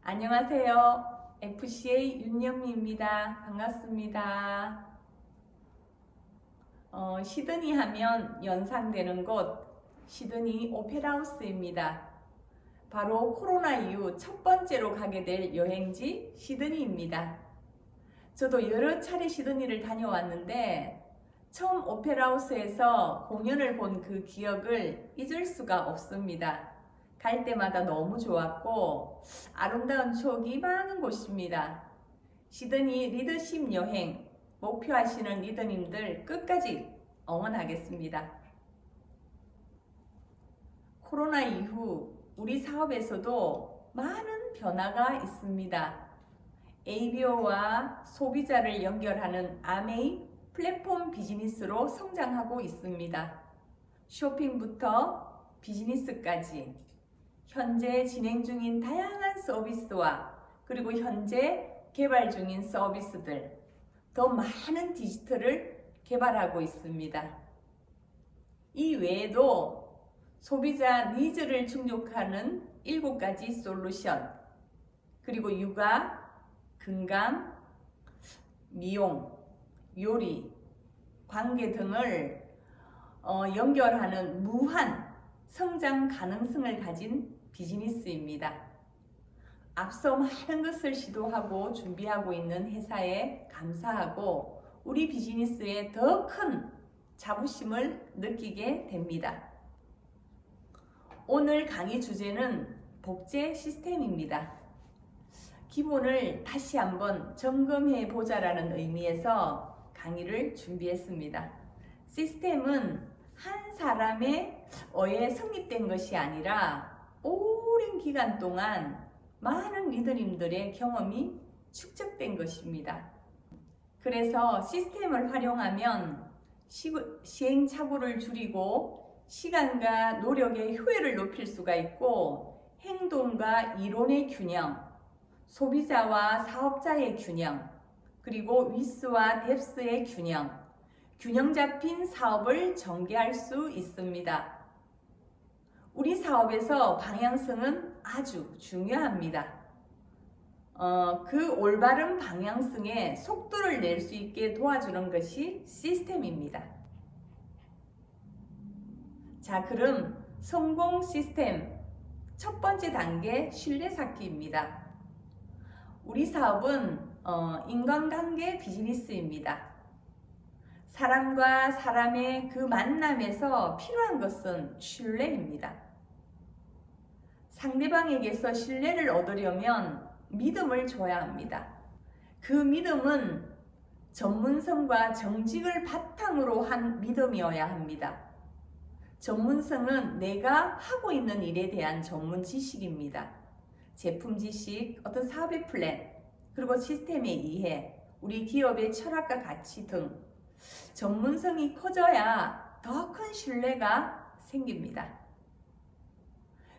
안녕하세요. FCA 윤영미입니다. 반갑습니다. 시드니 하면 연상되는 곳 시드니 오페라하우스입니다. 바로 코로나 이후 첫 번째로 가게 될 여행지 시드니입니다. 저도 여러 차례 시드니를 다녀왔는데 처음 오페라하우스에서 공연을 본 그 기억을 잊을 수가 없습니다. 갈 때마다 너무 좋았고 아름다운 추억이 많은 곳입니다. 시드니 리더십 여행 목표하시는 리더님들 끝까지 응원하겠습니다. 코로나 이후 우리 사업에서도 많은 변화가 있습니다. ABO와 소비자를 연결하는 아메이 플랫폼 비즈니스로 성장하고 있습니다. 쇼핑부터 비즈니스까지 현재 진행 중인 다양한 서비스와 그리고 현재 개발 중인 서비스들, 더 많은 디지털을 개발하고 있습니다. 이 외에도 소비자 니즈를 충족하는 7가지 솔루션, 그리고 육아, 건강, 미용, 요리, 관계 등을 연결하는 무한 성장 가능성을 가진 비즈니스입니다. 앞서 많은 것을 시도하고 준비하고 있는 회사에 감사하고 우리 비즈니스에 더 큰 자부심을 느끼게 됩니다. 오늘 강의 주제는 복제 시스템입니다. 기본을 다시 한번 점검해 보자라는 의미에서 강의를 준비했습니다. 시스템은 한 사람의 의에 성립된 것이 아니라 오랜 기간 동안 많은 리더님들의 경험이 축적된 것입니다. 그래서 시스템을 활용하면 시행착오를 줄이고 시간과 노력의 효율을 높일 수가 있고 행동과 이론의 균형, 소비자와 사업자의 균형, 그리고 위스와 뎁스의 균형 잡힌 사업을 전개할 수 있습니다. 우리 사업에서 방향성은 아주 중요합니다. 그 올바른 방향성에 속도를 낼 수 있게 도와주는 것이 시스템입니다. 자, 그럼 성공 시스템 첫 번째 단계 신뢰 쌓기입니다. 우리 사업은 인간관계 비즈니스입니다. 사람과 사람의 그 만남에서 필요한 것은 신뢰입니다. 상대방에게서 신뢰를 얻으려면 믿음을 줘야 합니다. 그 믿음은 전문성과 정직을 바탕으로 한 믿음이어야 합니다. 전문성은 내가 하고 있는 일에 대한 전문 지식입니다. 제품 지식, 어떤 사업의 플랜, 그리고 시스템의 이해, 우리 기업의 철학과 가치 등 전문성이 커져야 더 큰 신뢰가 생깁니다.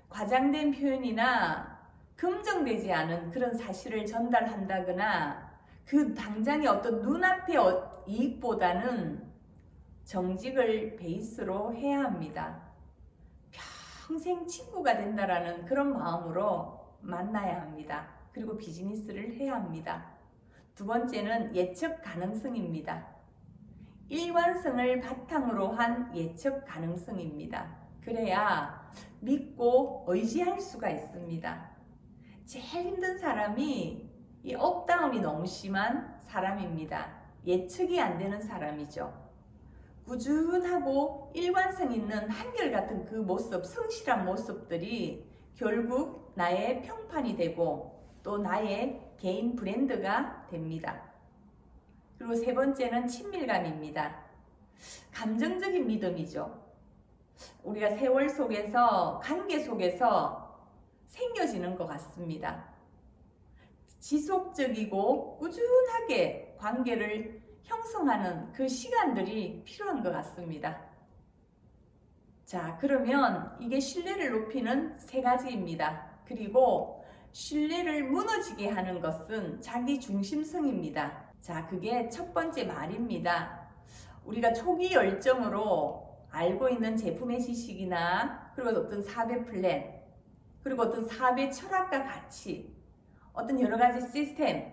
과장된 표현이나 검증되지 않은 그런 사실을 전달한다거나 그 당장의 어떤 눈앞의 이익보다는 정직을 베이스로 해야 합니다. 평생 친구가 된다라는 그런 마음으로 만나야 합니다. 그리고 비즈니스를 해야 합니다. 두 번째는 예측 가능성입니다. 일관성을 바탕으로 한 예측 가능성입니다. 그래야 믿고 의지할 수가 있습니다. 제일 힘든 사람이 이 업다운이 너무 심한 사람입니다. 예측이 안 되는 사람이죠. 꾸준하고 일관성 있는 한결같은 그 모습, 성실한 모습들이 결국 나의 평판이 되고 또 나의 개인 브랜드가 됩니다. 그리고 세 번째는 친밀감입니다. 감정적인 믿음이죠. 우리가 세월 속에서, 관계 속에서 생겨지는 것 같습니다. 지속적이고 꾸준하게 관계를 형성하는 그 시간들이 필요한 것 같습니다. 자, 그러면 이게 신뢰를 높이는 3가지입니다. 그리고 신뢰를 무너지게 하는 것은 자기 중심성입니다. 자, 그게 첫 번째 말입니다. 우리가 초기 열정으로 알고 있는 제품의 지식이나 그리고 어떤 사업의 플랜, 그리고 어떤 사업의 철학과 가치, 어떤 여러 가지 시스템,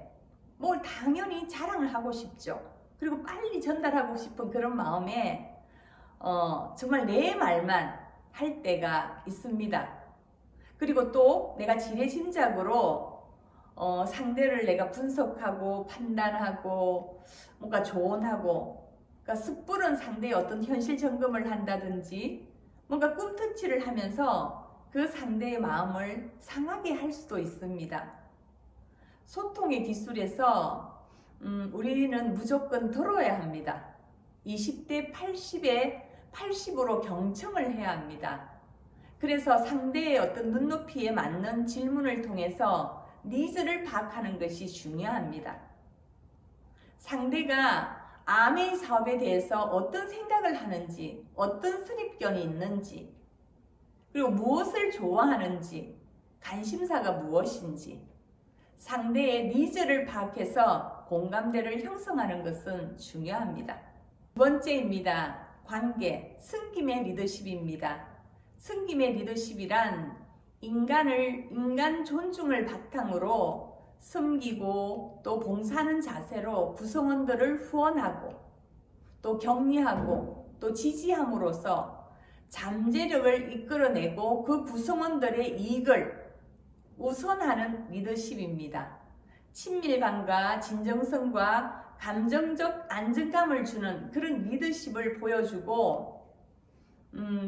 뭘 당연히 자랑을 하고 싶죠. 그리고 빨리 전달하고 싶은 그런 마음에 정말 내 말만 할 때가 있습니다. 그리고 또 내가 지레짐작으로 상대를 내가 분석하고 판단하고 뭔가 조언하고, 그러니까 섣부른 상대의 어떤 현실 점검을 한다든지 뭔가 꿈터치를 하면서 그 상대의 마음을 상하게 할 수도 있습니다. 소통의 기술에서 우리는 무조건 들어야 합니다. 20대 80에 80으로 경청을 해야 합니다. 그래서 상대의 어떤 눈높이에 맞는 질문을 통해서 니즈를 파악하는 것이 중요합니다. 상대가 아메이 사업에 대해서 어떤 생각을 하는지, 어떤 선입견이 있는지, 그리고 무엇을 좋아하는지, 관심사가 무엇인지, 상대의 니즈를 파악해서 공감대를 형성하는 것은 중요합니다. 두 번째입니다. 관계, 승김의 리더십입니다. 승김의 리더십이란 인간 존중을 바탕으로 섬기고 또 봉사하는 자세로 구성원들을 후원하고 또 격려하고 또 지지함으로써 잠재력을 이끌어내고 그 구성원들의 이익을 우선하는 리더십입니다. 친밀감과 진정성과 감정적 안정감을 주는 그런 리더십을 보여주고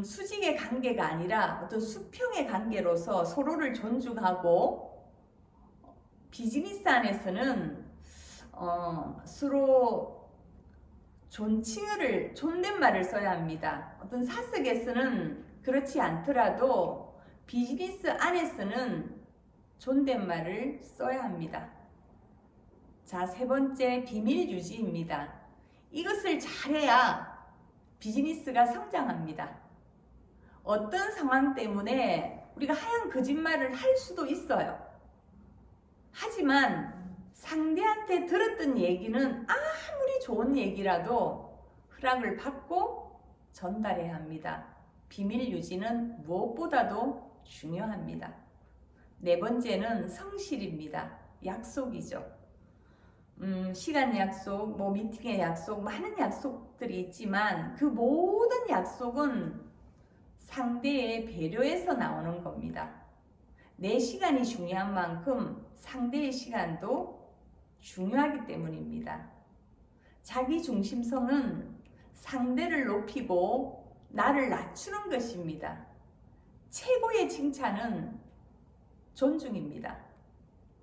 수직의 관계가 아니라 어떤 수평의 관계로서 서로를 존중하고 비즈니스 안에서는 서로 존댓말을 써야 합니다. 어떤 사석에서는 그렇지 않더라도 비즈니스 안에서는 존댓말을 써야 합니다. 자, 세 번째, 비밀 유지입니다. 이것을 잘해야 비즈니스가 성장합니다. 어떤 상황 때문에 우리가 하얀 거짓말을 할 수도 있어요. 하지만 상대한테 들었던 얘기는 아무리 좋은 얘기라도 허락을 받고 전달해야 합니다. 비밀 유지는 무엇보다도 중요합니다. 네 번째는 성실입니다. 약속이죠. 시간 약속, 미팅의 약속, 많은 약속들이 있지만 그 모든 약속은 상대의 배려에서 나오는 겁니다. 내 시간이 중요한 만큼 상대의 시간도 중요하기 때문입니다. 자기 중심성은 상대를 높이고 나를 낮추는 것입니다. 최고의 칭찬은 존중입니다.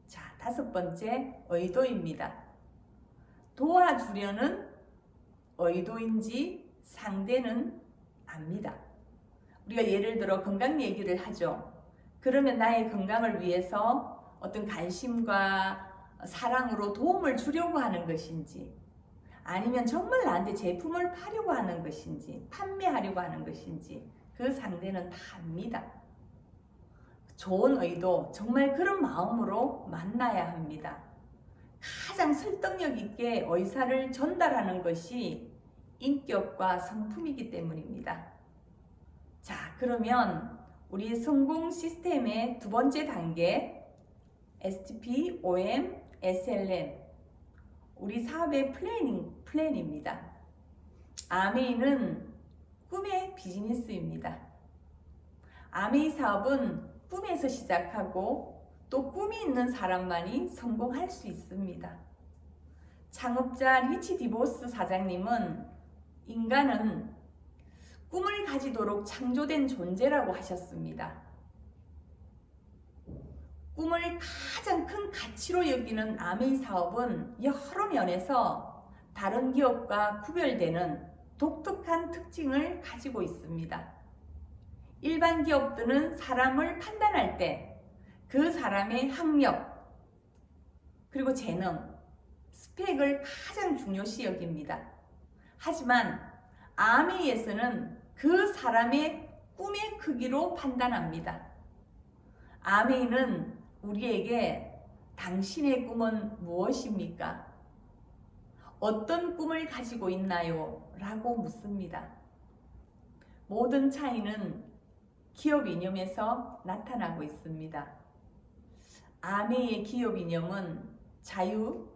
자, 다섯 번째, 의도입니다. 도와주려는 의도인지 상대는 압니다. 우리가 예를 들어 건강 얘기를 하죠. 그러면 나의 건강을 위해서 어떤 관심과 사랑으로 도움을 주려고 하는 것인지, 아니면 정말 나한테 제품을 파려고 하는 것인지, 판매하려고 하는 것인지 그 상대는 다 압니다. 좋은 의도, 정말 그런 마음으로 만나야 합니다. 가장 설득력 있게 의사를 전달하는 것이 인격과 성품이기 때문입니다. 자, 그러면 우리 성공 시스템의 두 번째 단계, STP, OM, SLM, 우리 사업의 플랜입니다. 아메이는 꿈의 비즈니스입니다. 아메이 사업은 꿈에서 시작하고 또 꿈이 있는 사람만이 성공할 수 있습니다. 창업자 리치 디보스 사장님은 인간은 꿈을 가지도록 창조된 존재라고 하셨습니다. 꿈을 가장 큰 가치로 여기는 아메이 사업은 여러 면에서 다른 기업과 구별되는 독특한 특징을 가지고 있습니다. 일반 기업들은 사람을 판단할 때 그 사람의 학력, 그리고 재능, 스펙을 가장 중요시 여깁니다. 하지만 아메이에서는 그 사람의 꿈의 크기로 판단합니다. 아메이는 우리에게 당신의 꿈은 무엇입니까? 어떤 꿈을 가지고 있나요? 라고 묻습니다. 모든 차이는 기업 이념에서 나타나고 있습니다. 아메의 기업 이념은 자유,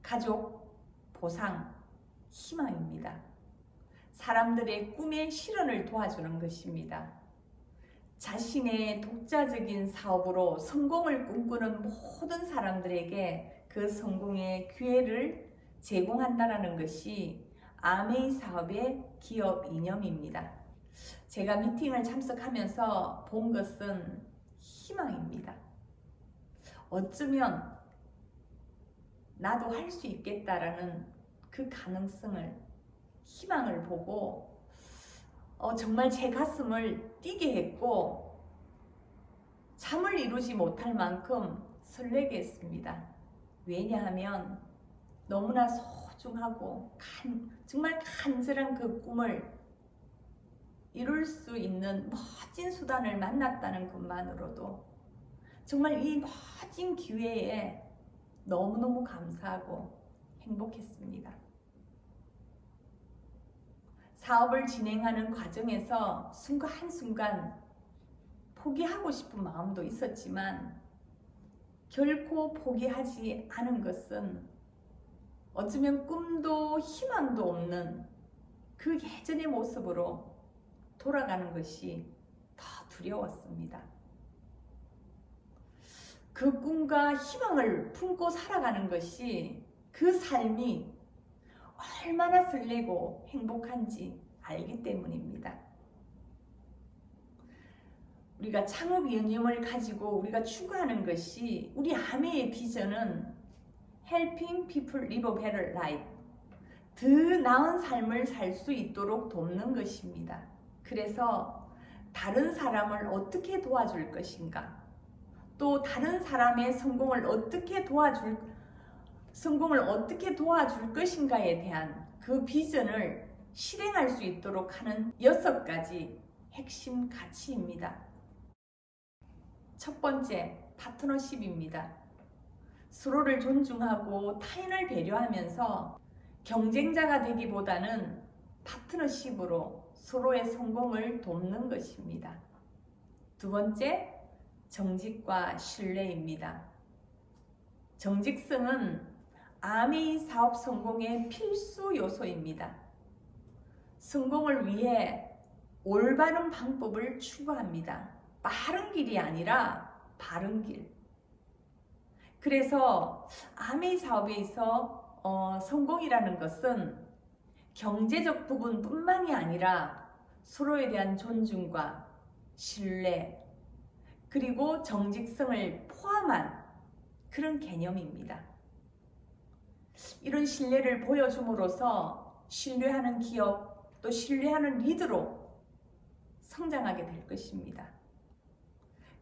가족, 보상, 희망입니다. 사람들의 꿈의 실현을 도와주는 것입니다. 자신의 독자적인 사업으로 성공을 꿈꾸는 모든 사람들에게 그 성공의 기회를 제공한다는 것이 아메이 사업의 기업 이념입니다. 제가 미팅을 참석하면서 본 것은 희망입니다. 어쩌면 나도 할 수 있겠다라는 그 가능성을, 희망을 보고 정말 제 가슴을 뛰게 했고 잠을 이루지 못할 만큼 설레게 했습니다. 왜냐하면 너무나 소중하고 정말 간절한 그 꿈을 이룰 수 있는 멋진 수단을 만났다는 것만으로도 정말 이 멋진 기회에 너무너무 감사하고 행복했습니다. 사업을 진행하는 과정에서 순간순간 포기하고 싶은 마음도 있었지만 결코 포기하지 않은 것은 어쩌면 꿈도 희망도 없는 그 예전의 모습으로 돌아가는 것이 더 두려웠습니다. 그 꿈과 희망을 품고 살아가는 것이, 그 삶이 얼마나 설레고 행복한지 알기 때문입니다. 우리가 창업 이념을 가지고 우리가 추구하는 것이, 우리 아메의 비전은 Helping people live a better life, 더 나은 삶을 살 수 있도록 돕는 것입니다. 그래서 다른 사람을 어떻게 도와줄 것인가, 또 다른 사람의 성공을 어떻게 도와줄 것인가에 대한 그 비전을 실행할 수 있도록 하는 6가지 핵심 가치입니다. 첫 번째, 파트너십입니다. 서로를 존중하고 타인을 배려하면서 경쟁자가 되기보다는 파트너십으로 서로의 성공을 돕는 것입니다. 두 번째, 정직과 신뢰입니다. 정직성은 아메이 사업 성공의 필수 요소입니다. 성공을 위해 올바른 방법을 추구합니다. 빠른 길이 아니라 바른 길. 그래서 아메이 사업에서 성공이라는 것은 경제적 부분뿐만이 아니라 서로에 대한 존중과 신뢰, 그리고 정직성을 포함한 그런 개념입니다. 이런 신뢰를 보여줌으로써 신뢰하는 기업, 또 신뢰하는 리더로 성장하게 될 것입니다.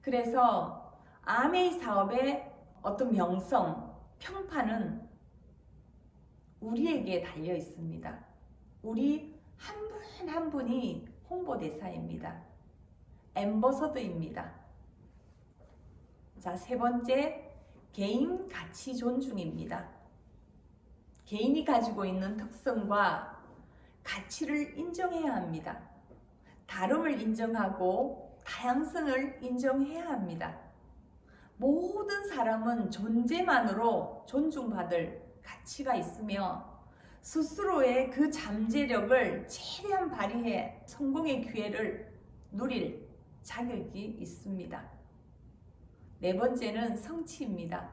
그래서 아메이 사업의 어떤 명성, 평판은 우리에게 달려 있습니다. 우리 한 분 한 분이 홍보대사입니다. 앰버서더입니다. 자, 세 번째, 개인 가치 존중입니다. 개인이 가지고 있는 특성과 가치를 인정해야 합니다. 다름을 인정하고 다양성을 인정해야 합니다. 모든 사람은 존재만으로 존중받을 가치가 있으며 스스로의 그 잠재력을 최대한 발휘해 성공의 기회를 누릴 자격이 있습니다. 네 번째는 성취입니다.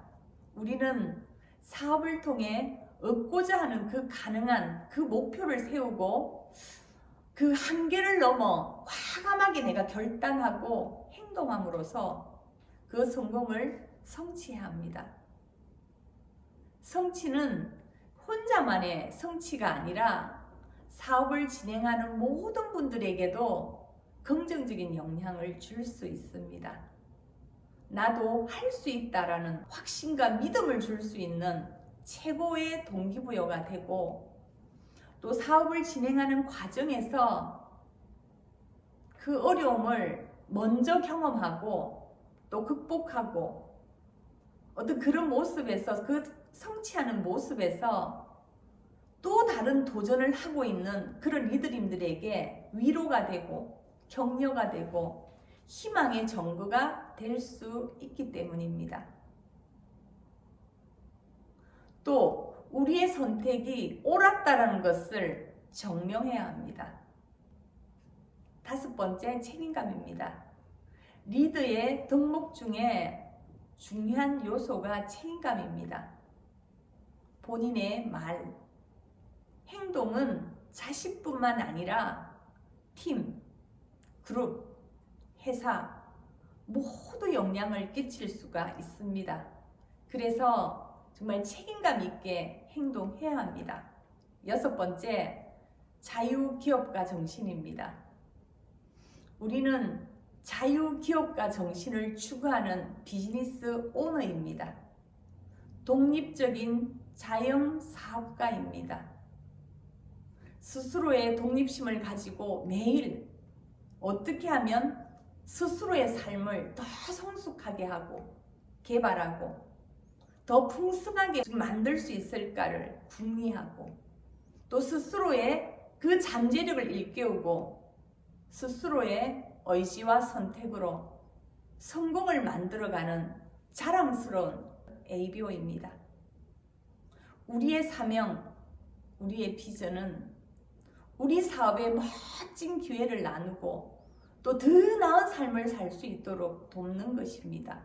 우리는 사업을 통해 얻고자 하는 그 가능한 그 목표를 세우고 그 한계를 넘어 과감하게 내가 결단하고 행동함으로써 그 성공을 성취해야 합니다. 성취는 혼자만의 성취가 아니라 사업을 진행하는 모든 분들에게도 긍정적인 영향을 줄 수 있습니다. 나도 할 수 있다라는 확신과 믿음을 줄 수 있는 최고의 동기부여가 되고, 또 사업을 진행하는 과정에서 그 어려움을 먼저 경험하고 또 극복하고 어떤 그런 모습에서, 그 성취하는 모습에서 또 다른 도전을 하고 있는 그런 리더님들에게 위로가 되고 격려가 되고 희망의 전거가 될 수 있기 때문입니다. 또 우리의 선택이 옳았다라는 것을 증명해야 합니다. 5번째, 책임감입니다. 리더의 덕목 중에 중요한 요소가 책임감입니다. 본인의 말, 행동은 자식뿐만 아니라 팀, 그룹, 회사 모두 영향을 끼칠 수가 있습니다. 그래서 정말 책임감 있게 행동해야 합니다. 6번째, 자유기업가 정신입니다. 우리는 자유기업가 정신을 추구하는 비즈니스 오너입니다. 독립적인 자영사업가입니다. 스스로의 독립심을 가지고 매일 어떻게 하면 스스로의 삶을 더 성숙하게 하고 개발하고 더 풍성하게 만들 수 있을까를 궁리하고 또 스스로의 그 잠재력을 일깨우고 스스로의 의지와 선택으로 성공을 만들어가는 자랑스러운 ABO입니다. 우리의 사명, 우리의 비전은 우리 사업에 멋진 기회를 나누고 또 더 나은 삶을 살 수 있도록 돕는 것입니다.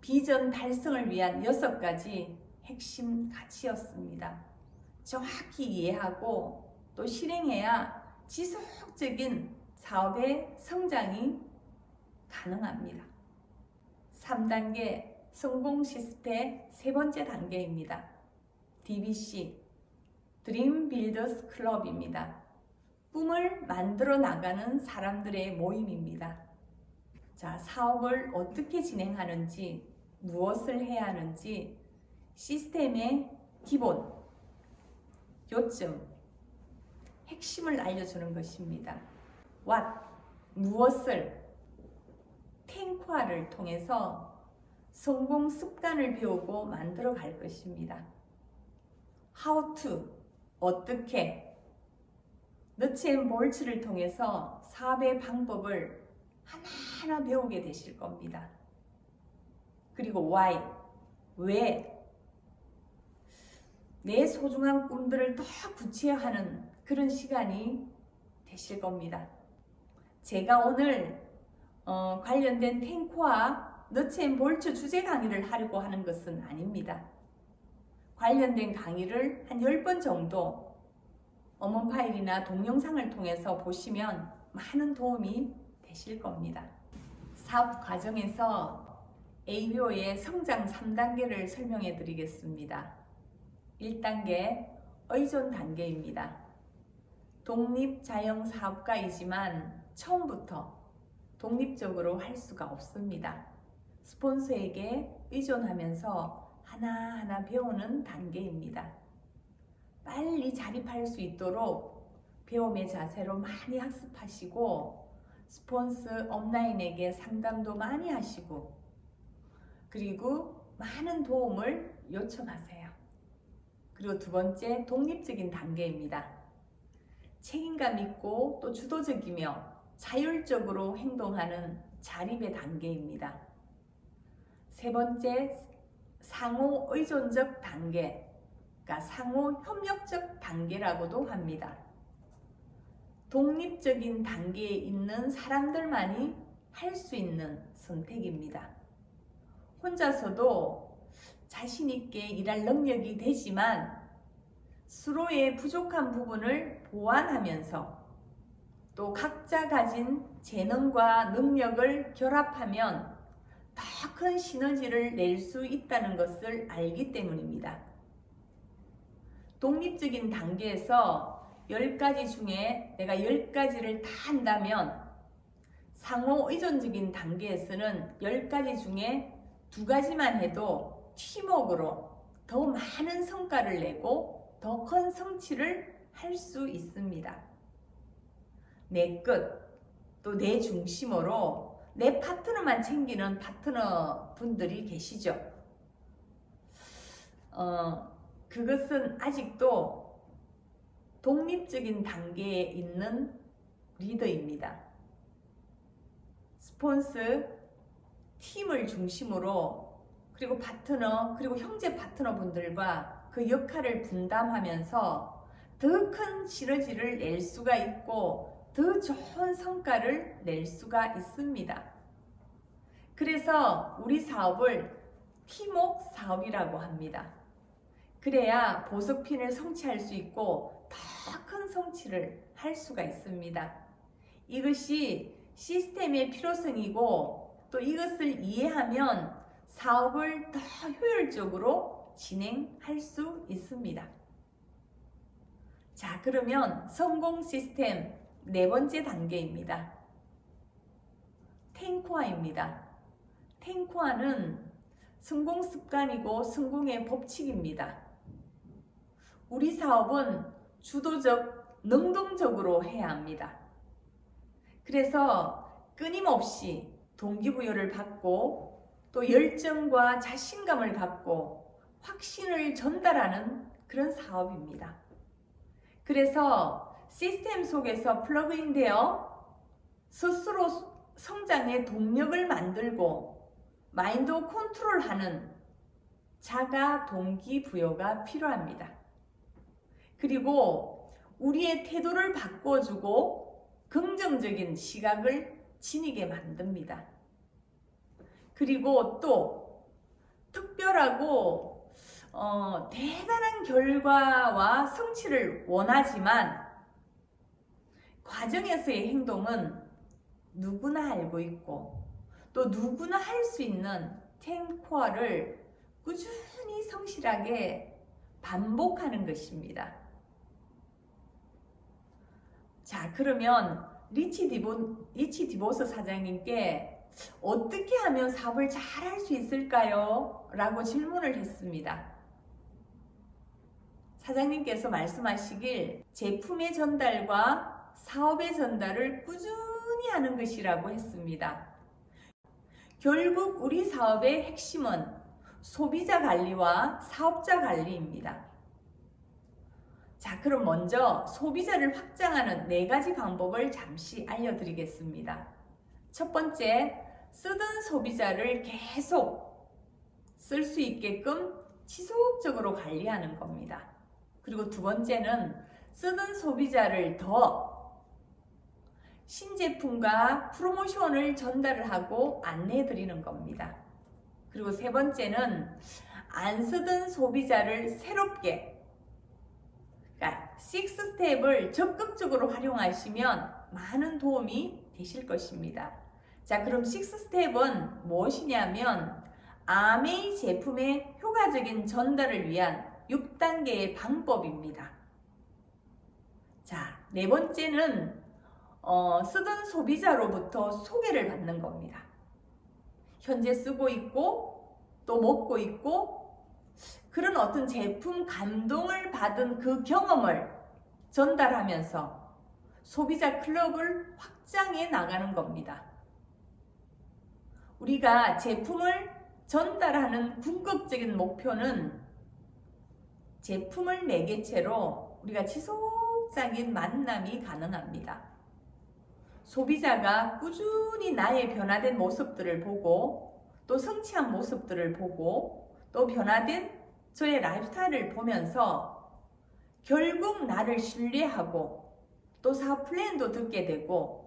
비전 달성을 위한 6가지 핵심 가치였습니다. 정확히 이해하고 또 실행해야 지속적인 사업의 성장이 가능합니다. 3단계 성공 시스템 3번째 단계입니다. DBC 드림 빌더스 클럽입니다. 꿈을 만들어 나가는 사람들의 모임입니다. 자, 사업을 어떻게 진행하는지, 무엇을 해야 하는지, 시스템의 기본, 요점, 핵심을 알려주는 것입니다. What, 무엇을, 탱크화를 통해서 성공 습관을 배우고 만들어 갈 것입니다. How to, 어떻게, 너츠 앤 볼츠를 통해서 사업의 방법을 하나하나 배우게 되실 겁니다. 그리고 why, 왜, 내 소중한 꿈들을 더 구체화하는 그런 시간이 되실 겁니다. 제가 오늘 관련된 탱크와 너츠 앤 볼츠 주제 강의를 하려고 하는 것은 아닙니다. 관련된 강의를 한 10번 정도 어먼 파일이나 동영상을 통해서 보시면 많은 도움이 되실 겁니다. 사업 과정에서 ABO의 성장 3단계를 설명해 드리겠습니다. 1단계 의존 단계입니다. 독립자영사업가이지만 처음부터 독립적으로 할 수가 없습니다. 스폰서에게 의존하면서 하나하나 배우는 단계입니다. 빨리 자립할 수 있도록 배움의 자세로 많이 학습하시고 스폰서 업라인에게 상담도 많이 하시고 그리고 많은 도움을 요청하세요. 그리고 2번째 독립적인 단계입니다. 책임감 있고 또 주도적이며 자율적으로 행동하는 자립의 단계입니다. 3번째 상호 의존적 단계, 그러니까 상호 협력적 단계라고도 합니다. 독립적인 단계에 있는 사람들만이 할 수 있는 선택입니다. 혼자서도 자신 있게 일할 능력이 되지만 서로의 부족한 부분을 보완하면서 또 각자 가진 재능과 능력을 결합하면 더 큰 시너지를 낼 수 있다는 것을 알기 때문입니다. 독립적인 단계에서 10가지 중에 내가 10가지를 다 한다면 상호 의존적인 단계에서는 10가지 중에 2가지만 해도 팀워크로 더 많은 성과를 내고 더 큰 성취를 할 수 있습니다. 내 끝, 또 내 중심으로 내 파트너만 챙기는 파트너 분들이 계시죠. 그것은 아직도 독립적인 단계에 있는 리더입니다. 스폰서 팀을 중심으로 그리고 파트너, 그리고 형제 파트너분들과 그 역할을 분담하면서 더 큰 시너지를 낼 수가 있고 더 좋은 성과를 낼 수가 있습니다. 그래서 우리 사업을 팀웍 사업이라고 합니다. 그래야 보석핀을 성취할 수 있고 더 큰 성취를 할 수가 있습니다. 이것이 시스템의 필요성이고 또 이것을 이해하면 사업을 더 효율적으로 진행할 수 있습니다. 자, 그러면 성공 시스템 네 번째 단계입니다. 탱코아입니다. 탱코아는 성공 습관이고 성공의 법칙입니다. 우리 사업은 주도적, 능동적으로 해야 합니다. 그래서 끊임없이 동기부여를 받고 또 열정과 자신감을 갖고 확신을 전달하는 그런 사업입니다. 그래서 시스템 속에서 플러그인되어 스스로 성장의 동력을 만들고 마인드 컨트롤하는 자가 동기부여가 필요합니다. 그리고 우리의 태도를 바꿔주고 긍정적인 시각을 지니게 만듭니다. 그리고 또 특별하고 대단한 결과와 성취를 원하지만 과정에서의 행동은 누구나 알고 있고 또 누구나 할 수 있는 탱코어를 꾸준히 성실하게 반복하는 것입니다. 자, 그러면 리치 디보스 사장님께 어떻게 하면 사업을 잘 할 수 있을까요? 라고 질문을 했습니다. 사장님께서 말씀하시길 제품의 전달과 사업의 전달을 꾸준히 하는 것이라고 했습니다. 결국 우리 사업의 핵심은 소비자 관리와 사업자 관리입니다. 자, 그럼 먼저 소비자를 확장하는 4가지 방법을 잠시 알려드리겠습니다. 첫 번째, 쓰던 소비자를 계속 쓸 수 있게끔 지속적으로 관리하는 겁니다. 그리고 두 번째는 쓰던 소비자를 더 신제품과 프로모션을 전달을 하고 안내해 드리는 겁니다. 그리고 세 번째는 안 쓰던 소비자를 새롭게, 그러니까 6스텝을 적극적으로 활용하시면 많은 도움이 되실 것입니다. 자, 그럼 6스텝은 무엇이냐면 아메이 제품의 효과적인 전달을 위한 6단계의 방법입니다. 자, 네 번째는 쓰던 소비자로부터 소개를 받는 겁니다. 현재 쓰고 있고 또 먹고 있고 그런 어떤 제품 감동을 받은 그 경험을 전달하면서 소비자 클럽을 확장해 나가는 겁니다. 우리가 제품을 전달하는 궁극적인 목표는 제품을 매개체로 우리가 지속적인 만남이 가능합니다. 소비자가 꾸준히 나의 변화된 모습들을 보고 또 성취한 모습들을 보고 또 변화된 저의 라이프스타일을 보면서 결국 나를 신뢰하고 또 사업 플랜도 듣게 되고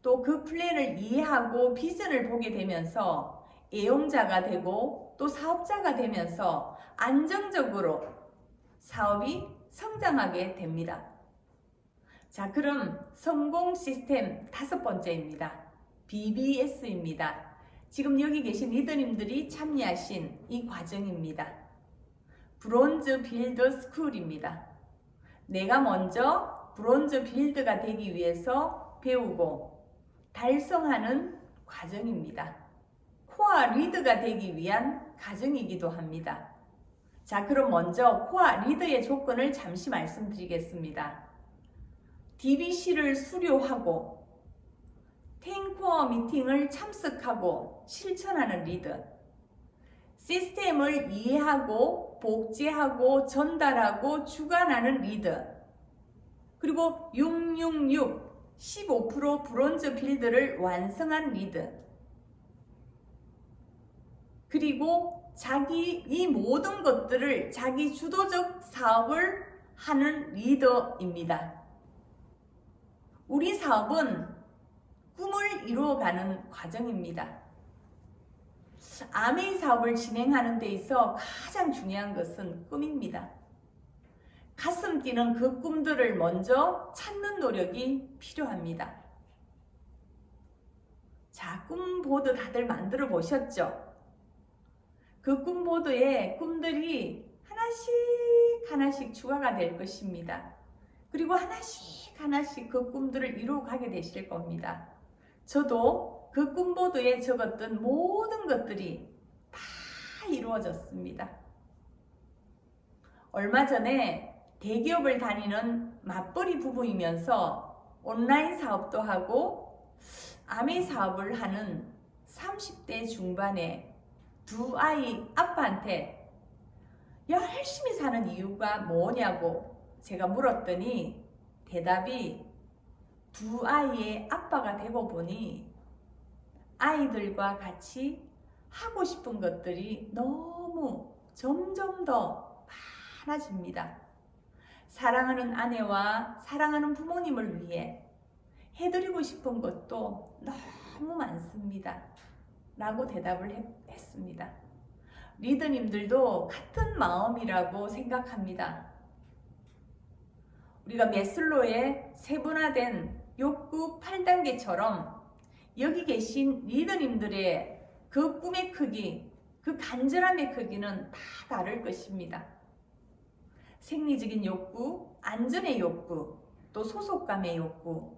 또 그 플랜을 이해하고 비전을 보게 되면서 애용자가 되고 또 사업자가 되면서 안정적으로 사업이 성장하게 됩니다. 자, 그럼 성공 시스템 5번째입니다. BBS입니다. 지금 여기 계신 리더님들이 참여하신 이 과정입니다. 브론즈 빌더 스쿨입니다. 내가 먼저 브론즈 빌드가 되기 위해서 배우고 달성하는 과정입니다. 코어 리더가 되기 위한 과정이기도 합니다. 자, 그럼 먼저 코어 리더의 조건을 잠시 말씀드리겠습니다. DBC를 수료하고 탱코어 미팅을 참석하고 실천하는 리더, 시스템을 이해하고 복제하고 전달하고 주관하는 리더, 그리고 666 15% 브론즈 빌드를 완성한 리더. 그리고 자기 이 모든 것들을 자기 주도적 사업을 하는 리더입니다. 우리 사업은 꿈을 이루어가는 과정입니다. 아메이 사업을 진행하는 데 있어 가장 중요한 것은 꿈입니다. 가슴 뛰는 그 꿈들을 먼저 찾는 노력이 필요합니다. 자, 꿈보드 다들 만들어 보셨죠? 그 꿈보드에 꿈들이 하나씩 추가가 될 것입니다. 그리고 하나씩 그 꿈들을 이루어가게 되실 겁니다. 저도 그 꿈보드에 적었던 모든 것들이 다 이루어졌습니다. 얼마 전에 대기업을 다니는 맞벌이 부부이면서 온라인 사업도 하고 아메이 사업을 하는 30대 중반의 두 아이 아빠한테 열심히 사는 이유가 뭐냐고 제가 물었더니 대답이 두 아이의 아빠가 되고 보니 아이들과 같이 하고 싶은 것들이 너무 점점 더 많아집니다. 사랑하는 아내와 사랑하는 부모님을 위해 해드리고 싶은 것도 너무 많습니다. 라고 대답을 했습니다. 리더님들도 같은 마음이라고 생각합니다. 우리가 메슬로의 세분화된 욕구 8단계처럼 여기 계신 리더님들의 그 꿈의 크기, 그 간절함의 크기는 다 다를 것입니다. 생리적인 욕구, 안전의 욕구, 또 소속감의 욕구,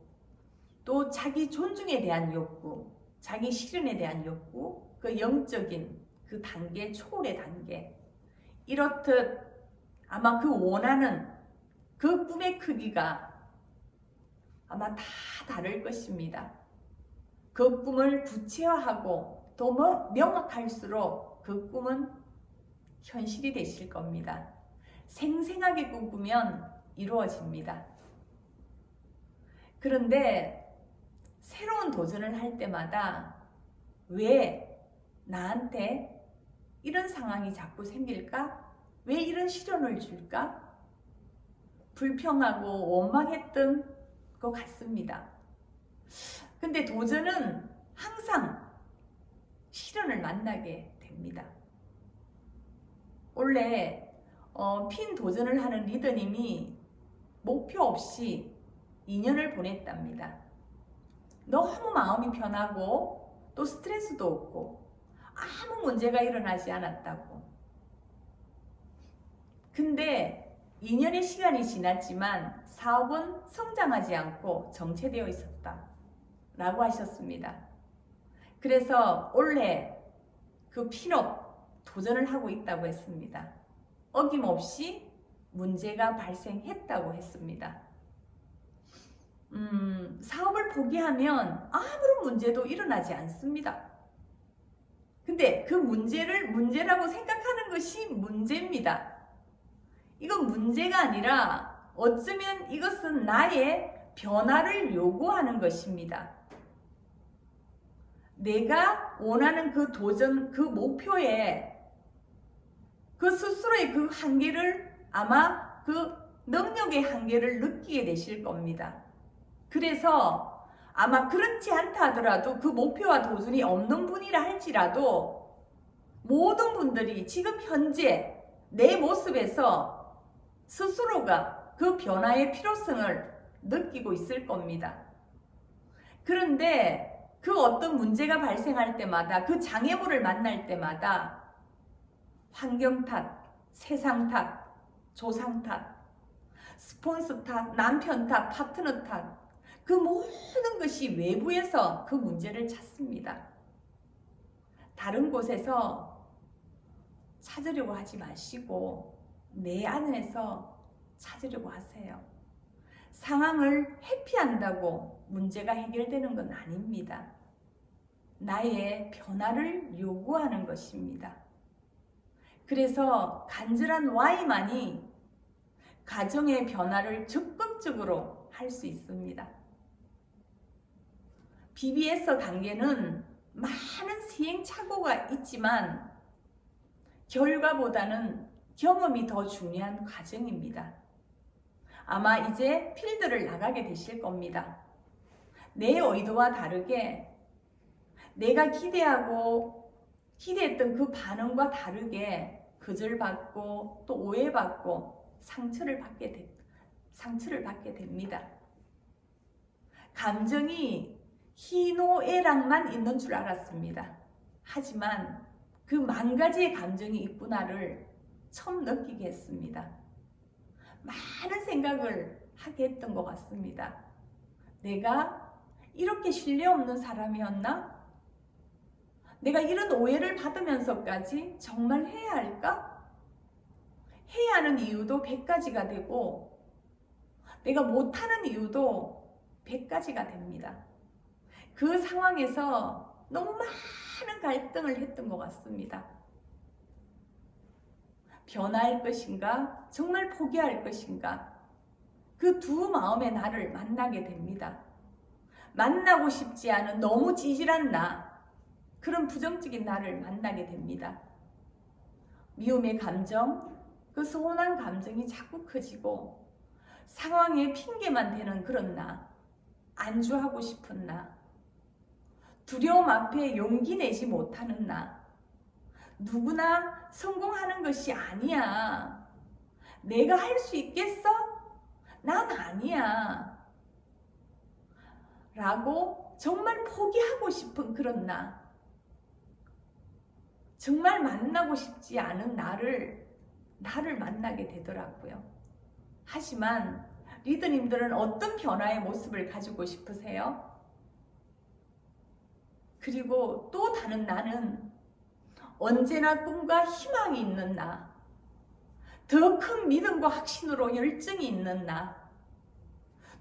또 자기 존중에 대한 욕구, 자기 실현에 대한 욕구, 그 영적인 그 단계, 초월의 단계. 이렇듯 아마 그 원하는 그 꿈의 크기가 아마 다 다를 것입니다. 그 꿈을 구체화하고 더 명확할수록 그 꿈은 현실이 되실 겁니다. 생생하게 꿈꾸면 이루어집니다. 그런데 새로운 도전을 할 때마다 왜 나한테 이런 상황이 자꾸 생길까? 왜 이런 시련을 줄까? 불평하고 원망했던 것 같습니다. 근데 도전은 항상 시련을 만나게 됩니다. 원래 핀 도전을 하는 리더님이 목표 없이 2년을 보냈답니다. 너무 마음이 편하고 또 스트레스도 없고 아무 문제가 일어나지 않았다고. 근데 2년의 시간이 지났지만 사업은 성장하지 않고 정체되어 있었다 라고 하셨습니다. 그래서 올해 그 핀업 도전을 하고 있다고 했습니다. 어김없이 문제가 발생했다고 했습니다. 사업을 포기하면 아무런 문제도 일어나지 않습니다. 근데 그 문제를 문제라고 생각하는 것이 문제입니다. 이건 문제가 아니라 어쩌면 이것은 나의 변화를 요구하는 것입니다. 내가 원하는 그 도전, 그 목표에 그 스스로의 그 한계를 아마 그 능력의 한계를 느끼게 되실 겁니다. 그래서 아마 그렇지 않다 하더라도 그 목표와 도전이 없는 분이라 할지라도 모든 분들이 지금 현재 내 모습에서 스스로가 그 변화의 필요성을 느끼고 있을 겁니다. 그런데 그 어떤 문제가 발생할 때마다 그 장애물을 만날 때마다 환경 탓, 세상 탓, 조상 탓, 스폰서 탓, 남편 탓, 파트너 탓, 그 모든 것이 외부에서 그 문제를 찾습니다. 다른 곳에서 찾으려고 하지 마시고 내 안에서 찾으려고 하세요. 상황을 회피한다고 문제가 해결되는 건 아닙니다. 나의 변화를 요구하는 것입니다. 그래서 간절한 Y만이 가정의 변화를 적극적으로 할 수 있습니다. BBS 단계는 많은 시행착오가 있지만 결과보다는 경험이 더 중요한 과정입니다. 아마 이제 필드를 나가게 되실 겁니다. 내 의도와 다르게 내가 기대했던 그 반응과 다르게 거절받고 또 오해받고 상처를 받게 됩니다. 감정이 희노애락만 있는 줄 알았습니다. 하지만 그 만 가지의 감정이 있구나를 처음 느끼게 했습니다. 많은 생각을 하게 했던 것 같습니다. 내가 이렇게 신뢰 없는 사람이었나? 내가 이런 오해를 받으면서까지 정말 해야 할까? 해야 하는 이유도 100가지가 되고 내가 못하는 이유도 100가지가 됩니다. 그 상황에서 너무 많은 갈등을 했던 것 같습니다. 변화할 것인가? 정말 포기할 것인가? 그 두 마음의 나를 만나게 됩니다. 만나고 싶지 않은 너무 찌질한 나, 그런 부정적인 나를 만나게 됩니다. 미움의 감정, 그 서운한 감정이 자꾸 커지고 상황에 핑계만 대는 그런 나, 안주하고 싶은 나, 두려움 앞에 용기 내지 못하는 나, 누구나 성공하는 것이 아니야. 내가 할 수 있겠어? 난 아니야. 라고 정말 포기하고 싶은 그런 나, 정말 만나고 싶지 않은 나를 만나게 되더라고요. 하지만 리더님들은 어떤 변화의 모습을 가지고 싶으세요? 그리고 또 다른 나는 언제나 꿈과 희망이 있는 나, 더 큰 믿음과 확신으로 열정이 있는 나,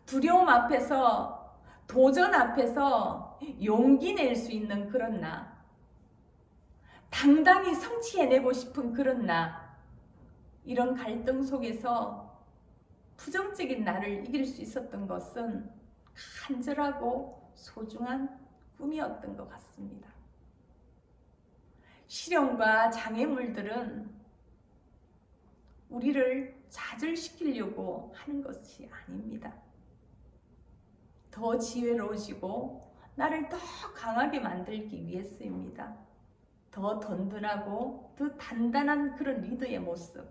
두려움 앞에서, 도전 앞에서 용기 낼 수 있는 그런 나, 당당히 성취해내고 싶은 그런 나, 이런 갈등 속에서 부정적인 나를 이길 수 있었던 것은 간절하고 소중한 꿈이었던 것 같습니다. 시련과 장애물들은 우리를 좌절시키려고 하는 것이 아닙니다. 더 지혜로워지고 나를 더 강하게 만들기 위해서입니다. 더 든든하고 더 단단한 그런 리더의 모습.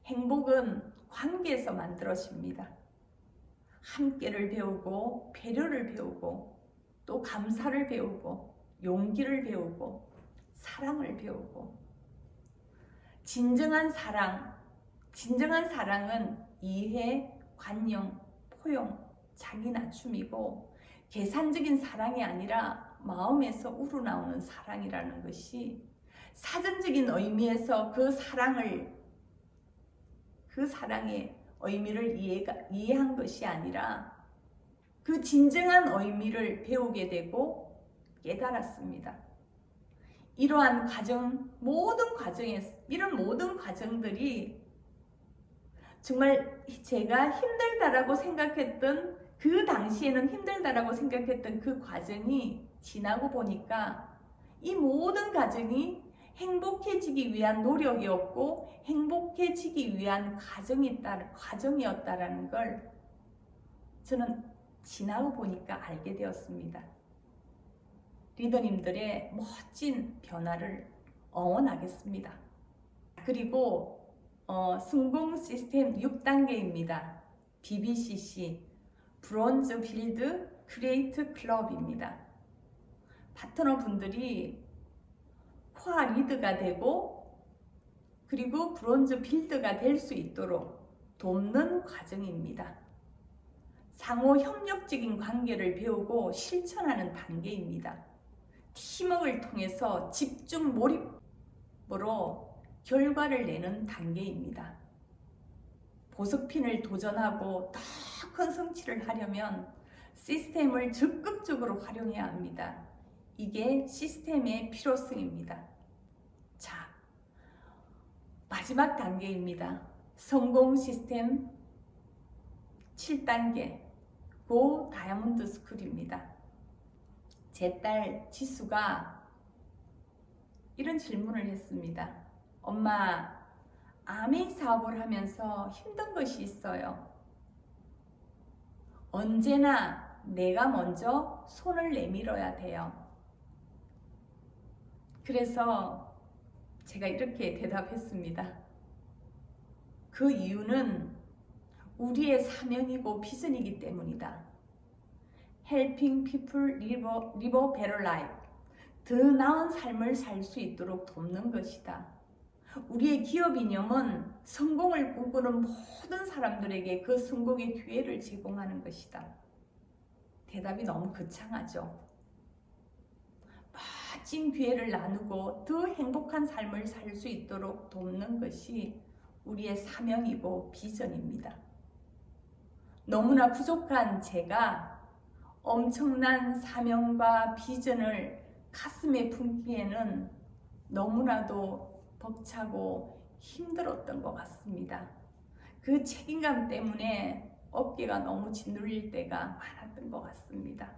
행복은 관계에서 만들어집니다. 함께를 배우고 배려를 배우고 또 감사를 배우고 용기를 배우고 사랑을 배우고 진정한 사랑은 이해, 관용, 포용, 자기 낮춤이고 계산적인 사랑이 아니라 마음에서 우러나오는 사랑이라는 것이 사전적인 의미에서 그 사랑의 의미를 이해한 것이 아니라 그 진정한 의미를 배우게 되고 깨달았습니다. 이러한 이런 모든 과정들이 정말 제가 힘들다라고 생각했던, 그 당시에는 힘들다라고 생각했던 그 과정이 지나고 보니까 이 모든 과정이 행복해지기 위한 노력이었고 행복해지기 위한 과정이었다라는 걸 저는 지나고 보니까 알게 되었습니다. 리더님들의 멋진 변화를 응원하겠습니다. 그리고 성공 시스템 6단계입니다. BBCC, 브론즈 빌드 크리에이트 클럽입니다. 파트너분들이 코어 리드가 되고 그리고 브론즈 빌드가 될 수 있도록 돕는 과정입니다. 상호 협력적인 관계를 배우고 실천하는 단계입니다. 팀워크를 통해서 집중 몰입으로 결과를 내는 단계입니다. 보석핀을 도전하고 더 큰 성취를 하려면 시스템을 적극적으로 활용해야 합니다. 이게 시스템의 필요성입니다. 자, 마지막 단계입니다. 성공 시스템 7단계 고 다이아몬드 스쿨입니다. 제 딸 지수가 이런 질문을 했습니다. 엄마, 아멘 사업을 하면서 힘든 것이 있어요. 언제나 내가 먼저 손을 내밀어야 돼요. 그래서 제가 이렇게 대답했습니다. 그 이유는 우리의 사명이고 비전이기 때문이다. Helping people live a better life. 더 나은 삶을 살 수 있도록 돕는 것이다. 우리의 기업 이념은 성공을 꿈꾸는 모든 사람들에게 그 성공의 기회를 제공하는 것이다. 대답이 너무 거창하죠. 멋진 기회를 나누고 더 행복한 삶을 살 수 있도록 돕는 것이 우리의 사명이고 비전입니다. 너무나 부족한 제가 엄청난 사명과 비전을 가슴에 품기에는 너무나도 벅차고 힘들었던 것 같습니다. 그 책임감 때문에 어깨가 너무 짓눌릴 때가 많았던 것 같습니다.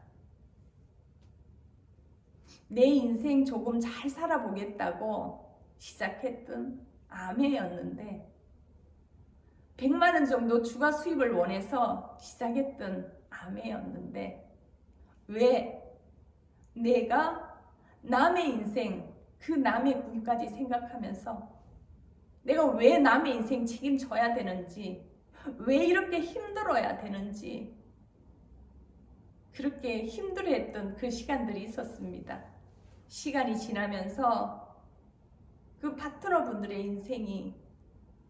내 인생 조금 잘 살아보겠다고 시작했던 아메였는데 100만 원 정도 주가 수입을 원해서 시작했던 아메였는데 왜 내가 남의 인생, 그 남의 꿈까지 생각하면서 내가 왜 남의 인생 책임져야 되는지, 왜 이렇게 힘들어야 되는지 그렇게 힘들어했던 그 시간들이 있었습니다. 시간이 지나면서 그 파트너분들의 인생이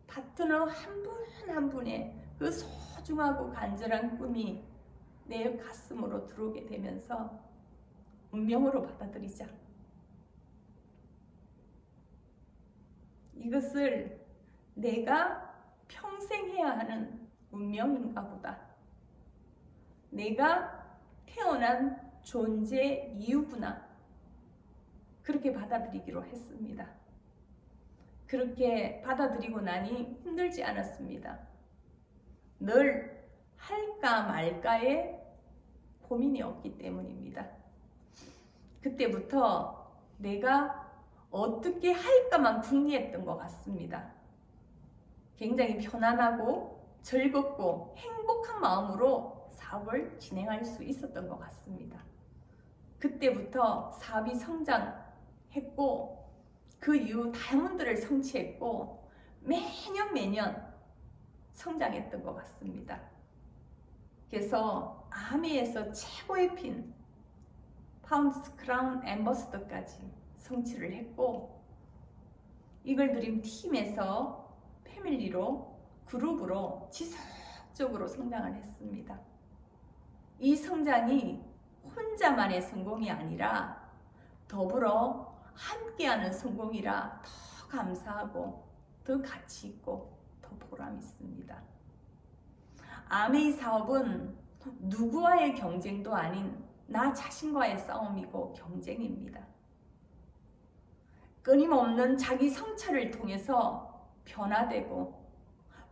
파트너 한 분 한 분의 그 소중하고 간절한 꿈이 내 가슴으로 들어오게 되면서 운명으로 받아들이자. 이것을 내가 평생 해야 하는 운명인가 보다. 내가 태어난 존재 이유구나. 그렇게 받아들이기로 했습니다. 그렇게 받아들이고 나니 힘들지 않았습니다. 늘 할까 말까의 고민이 없기 때문입니다. 그때부터 내가 어떻게 할까만 궁리했던 것 같습니다. 굉장히 편안하고 즐겁고 행복한 마음으로 사업을 진행할 수 있었던 것 같습니다. 그때부터 사업이 성장했고 그 이후 다이아몬드를 성취했고 매년 성장했던 것 같습니다. 그래서 아미에서 최고의 핀 파운드스 크라운 앰버서더까지 성취를 했고 이글 드림 팀에서 패밀리로 그룹으로 지속적으로 성장을 했습니다. 이 성장이 혼자만의 성공이 아니라 더불어 함께하는 성공이라 더 감사하고 더 가치 있고 더 보람 있습니다. 아메이 사업은 누구와의 경쟁도 아닌 나 자신과의 싸움이고 경쟁입니다. 끊임없는 자기 성찰을 통해서 변화되고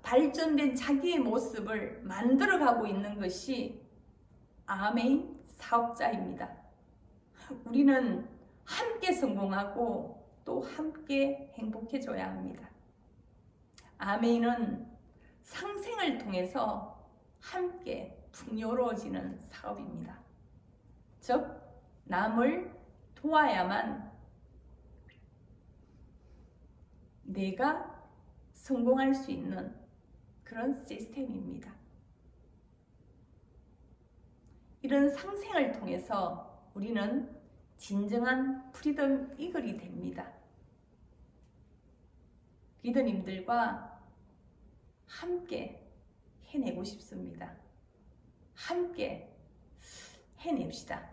발전된 자기의 모습을 만들어가고 있는 것이 아메이 사업자입니다. 우리는 함께 성공하고 또 함께 행복해져야 합니다. 아메이는 상생을 통해서 함께 풍요로워지는 사업입니다. 즉, 남을 도와야만 내가 성공할 수 있는 그런 시스템입니다. 이런 상생을 통해서 우리는 진정한 프리덤 이글이 됩니다. 리더님들과 함께 해내고 싶습니다. 함께 해냅시다.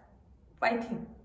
파이팅!